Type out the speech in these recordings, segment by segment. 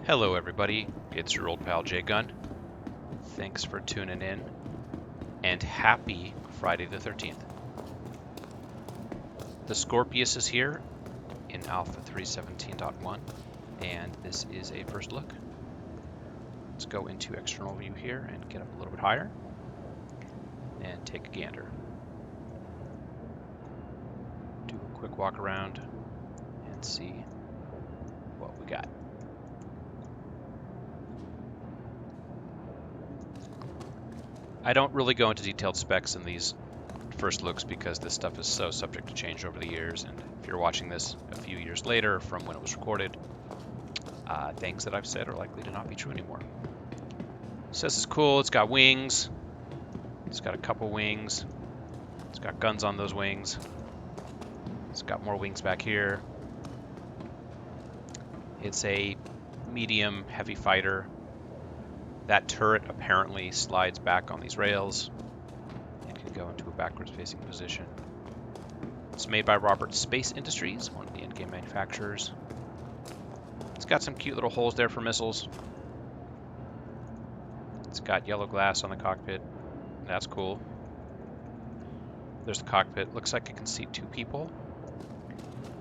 Hello everybody, it's your old pal J Gun. Thanks for tuning in, and happy Friday the 13th. The Scorpius is here in Alpha 317.1, and this is a first look. Let's go into external view here and get up a little bit higher, and take a gander. Do a quick walk around and see what we got. I don't really go into detailed specs in these first looks because this stuff is so subject to change over the years, and if you're watching this a few years later from when it was recorded, things that I've said are likely to not be true anymore. So this is cool. It's got wings. It's got a couple wings. It's got guns on those wings. It's got more wings back here. It's a medium heavy fighter. That turret apparently slides back on these rails and can go into a backwards facing position. It's made by Roberts Space Industries, one of the in-game manufacturers. It's got some cute little holes there for missiles. It's got yellow glass on the cockpit. That's cool. There's the cockpit. Looks like it can seat 2 people.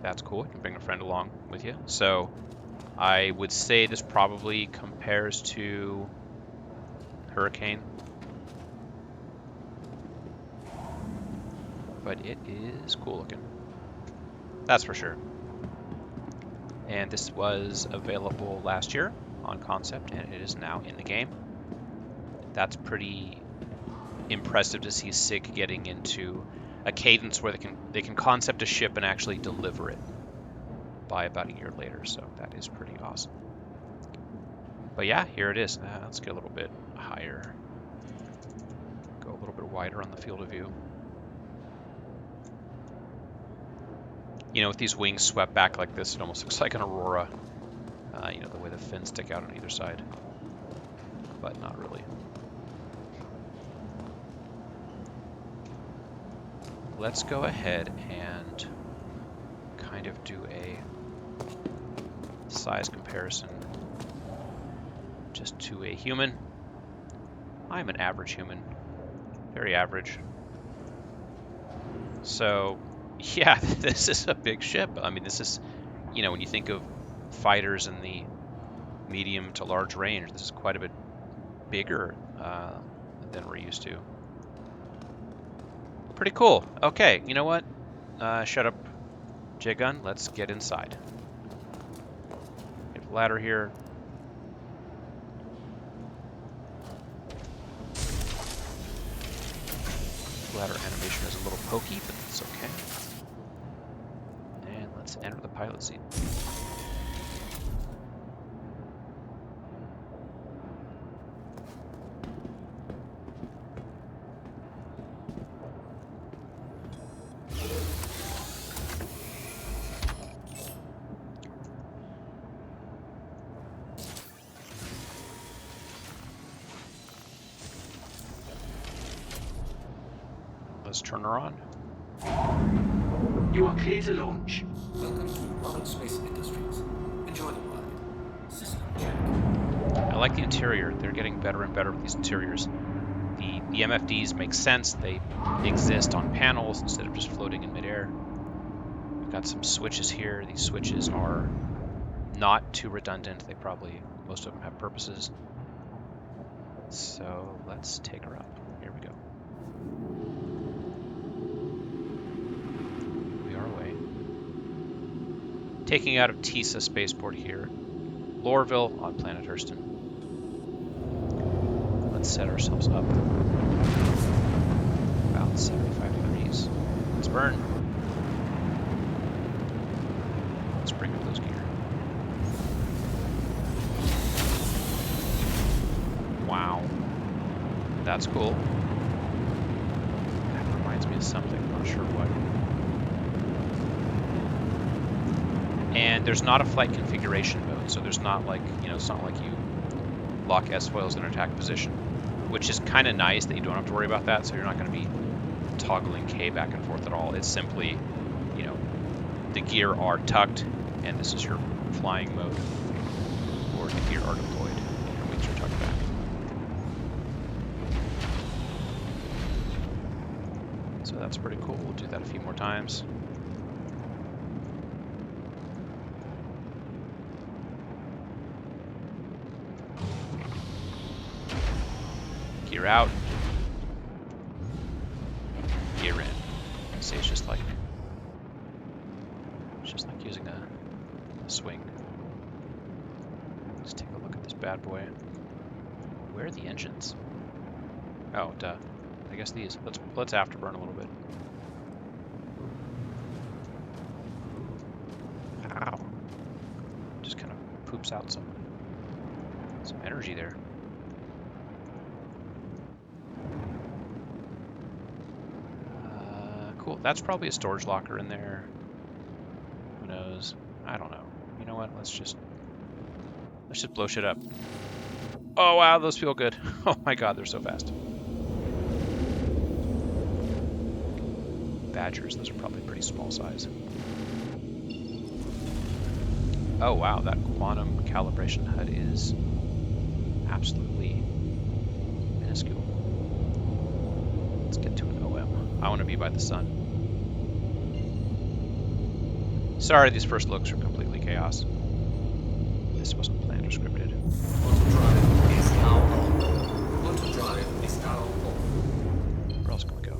That's cool. You can bring a friend along with you. So I would say this probably compares to Hurricane, but it is cool looking, that's for sure. And this was available last year on concept, and it is now in the game. That's pretty impressive to see SIG getting into a cadence where they can concept a ship and actually deliver it by about a year later, so that is pretty awesome. But yeah, here it is. Let's get a little bit higher. Go a little bit wider on the field of view. You know, with these wings swept back like this, it almost looks like an aurora. You know, the way the fins stick out on either side. But not really. Let's go ahead and kind of do a size comparison just to a human. I'm an average human, very average. So yeah, this is a big ship. I mean, this is, you know, when you think of fighters in the medium to large range, this is quite a bit bigger than we're used to. Pretty cool. Okay, you know what? Shut up, J-Gun. Let's get inside. We have a ladder here. Ladder animation is a little pokey, but that's okay. And let's enter the pilot seat. Let's turn her on. You are clear to launch. Welcome to Roberts Space Industries. Enjoy the ride. System check. I like the interior. They're getting better and better with these interiors. The MFDs make sense. They exist on panels instead of just floating in midair. We've got some switches here. These switches are not too redundant. They probably, most of them have purposes. So let's take her up. Here we go. Taking out of TISA spaceport here, Lorville on planet Hurston. Let's set ourselves up about 75 degrees. Let's burn. Let's bring up those gear. Wow, that's cool. That reminds me of something, I'm not sure what. And there's not a flight configuration mode, so there's not like, you know, it's not like you lock S-foils in an attack position, which is kind of nice that you don't have to worry about that, so you're not going to be toggling K back and forth at all. It's simply, you know, the gear are tucked, and this is your flying mode for landing gear are deployed. Your wings are tucked back. So that's pretty cool. We'll do that a few more times. Gear out. Gear in. See, it's just like using a swing. Let's take a look at this bad boy. Where are the engines? Oh, duh. I guess these. Let's afterburn a little bit. Ow. Just kind of poops out some energy there. Cool. That's probably a storage locker in there. Who knows? I don't know. You know what? Let's just blow shit up. Oh wow, those feel good. Oh my god, they're so fast. Badgers, those are probably pretty small size. Oh wow, that quantum calibration HUD is absolutely minuscule. Let's get to an OM. I want to be by the sun. Sorry, these first looks are completely chaos. This wasn't planned or scripted. Auto-drive is now on. Auto-drive is now on. Where else can we go?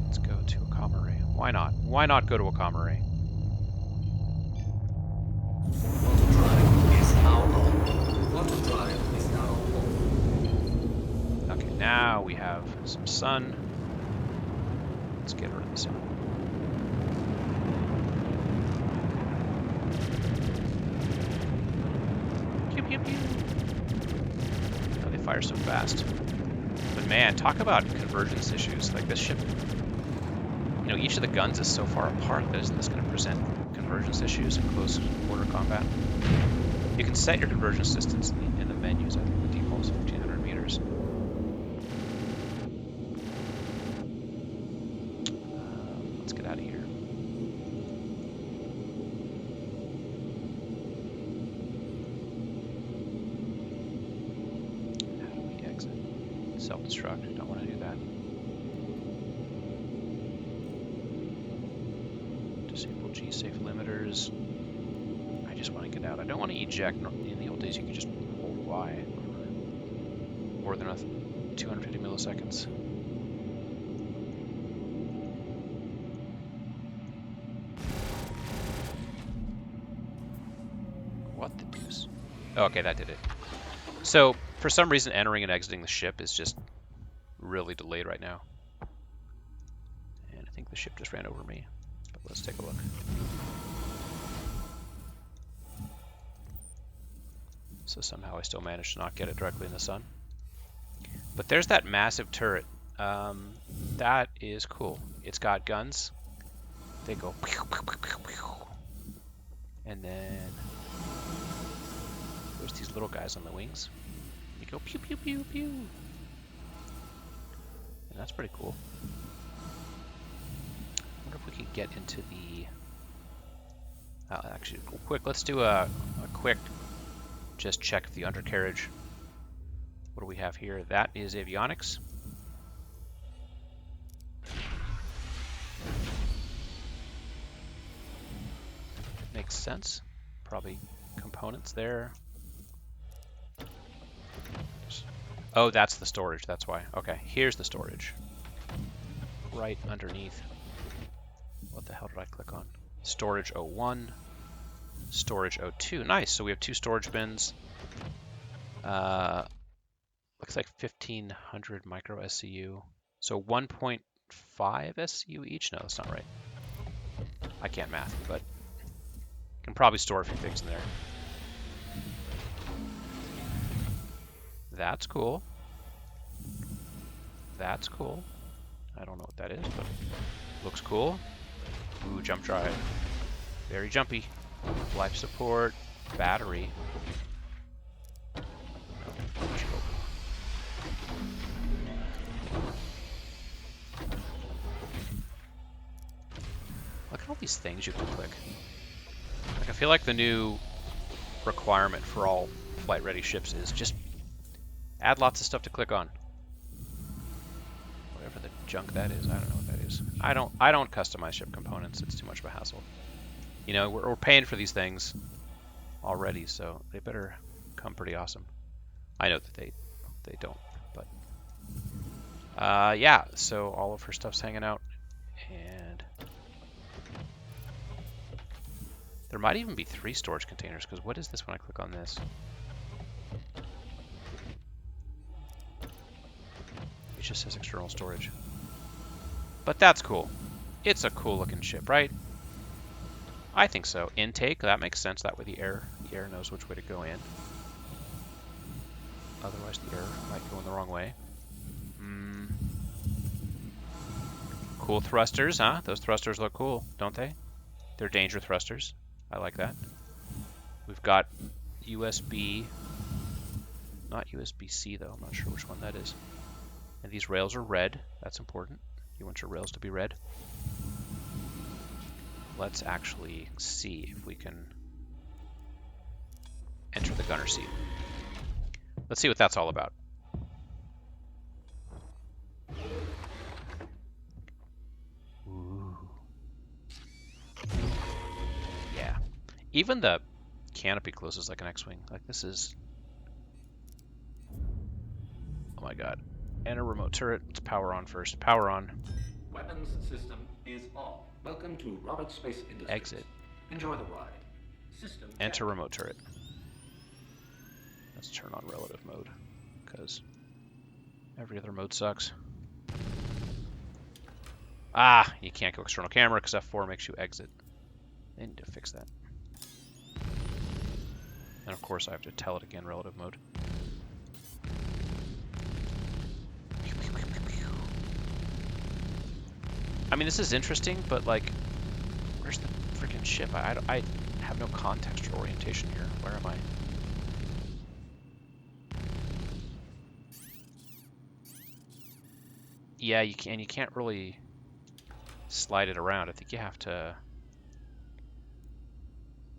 Let's go to a comm array. Why not? Why not go to a comm array? Auto-drive is now on. Auto-drive is now on. Okay, now we have some sun. Let's get rid of the sun. Pew pew pew. Oh, they fire so fast. But man, talk about convergence issues. Like this ship, you know, each of the guns is so far apart that isn't this going to present convergence issues in close quarter combat? You can set your convergence distance in the menus. I think the default is 1500 meters. Let's get out of here. How do we exit? Self-destruct. Don't want to do that. Disable G-safe limiters. I just want to get out. I don't want to eject. In the old days, you could just hold Y for more than 250 milliseconds. What the deuce? Oh, okay, that did it. So, for some reason, entering and exiting the ship is just really delayed right now. And I think the ship just ran over me. But let's take a look. So somehow I still managed to not get it directly in the sun. But there's that massive turret. That is cool. It's got guns. They go pew, pew, pew, pew, pew. And then there's these little guys on the wings. They go pew pew pew pew. And that's pretty cool. I wonder if we can get into the actually quick, let's do a quick just check the undercarriage. What do we have here? That is avionics. Makes sense. Probably components there. Oh, that's the storage. That's why. Okay, here's the storage. Right underneath. What the hell did I click on? Storage 01. Storage 02. Nice. So we have 2 storage bins. Looks like 1500 micro SCU. So 1.5 SCU each? No, that's not right. I can't math, but can probably store a few things in there. That's cool. That's cool. I don't know what that is, but looks cool. Ooh, jump drive. Very jumpy. Life support. Battery. Look at all these things you can click. Like, I feel like the new requirement for all flight-ready ships is just add lots of stuff to click on. Whatever the junk that is, I don't know what that is. I don't customize ship components. It's too much of a hassle. You know, we're paying for these things already, so they better come pretty awesome. I know that they don't, but yeah. So all of her stuff's hanging out, and there might even be 3 storage containers. Because what is this when I click on this? It just says external storage. But that's cool. It's a cool looking ship, right? I think so. Intake, that makes sense. That way the air knows which way to go in. Otherwise the air might go in the wrong way. Cool thrusters, huh? Those thrusters look cool, don't they? They're danger thrusters. I like that. We've got USB, not USB-C though. I'm not sure which one that is. And these rails are red. That's important. You want your rails to be red. Let's actually see if we can enter the gunner seat. Let's see what that's all about. Ooh. Yeah. Even the canopy closes like an X-Wing. Like, this is... Oh my god. Enter remote turret. Let's power on first. Power on. Weapons system is off. Welcome to Robert Space Industries. Exit. Enjoy the ride. System Enter check. remote turret. Let's turn on relative mode, because every other mode sucks. Ah, you can't go external camera because F4 makes you exit. They need to fix that. And of course I have to tell it again, relative mode. I mean, this is interesting, but like, where's the freaking ship? I have no context or orientation here. Where am I? Yeah, you can't really slide it around. I think you have to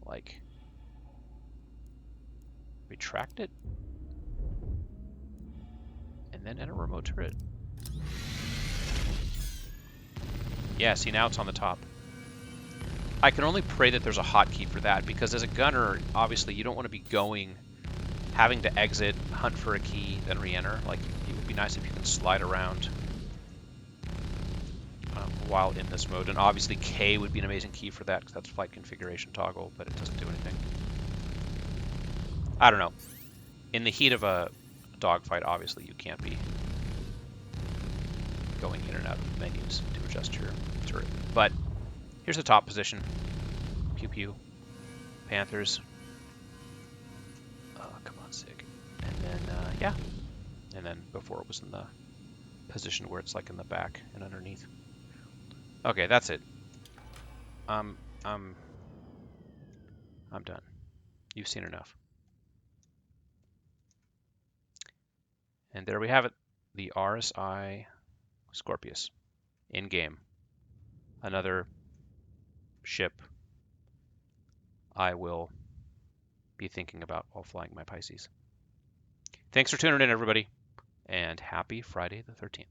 like retract it and then enter remote turret. Yeah, see, now it's on the top. I can only pray that there's a hotkey for that, because as a gunner, obviously you don't want to be having to exit, hunt for a key, then re-enter. Like, it would be nice if you can slide around while in this mode. And obviously K would be an amazing key for that, because that's flight configuration toggle, but it doesn't do anything. I don't know. In the heat of a dogfight, obviously you can't be going in and out of menus to adjust your turret. But here's the top position. Pew pew. Panthers. Oh, come on, Sig. And then, yeah. And then before it was in the position where it's like in the back and underneath. Okay, that's it. I'm done. You've seen enough. And there we have it. The RSI Scorpius in game. Another ship I will be thinking about while flying my Pisces. Thanks for tuning in, everybody, and happy Friday the 13th.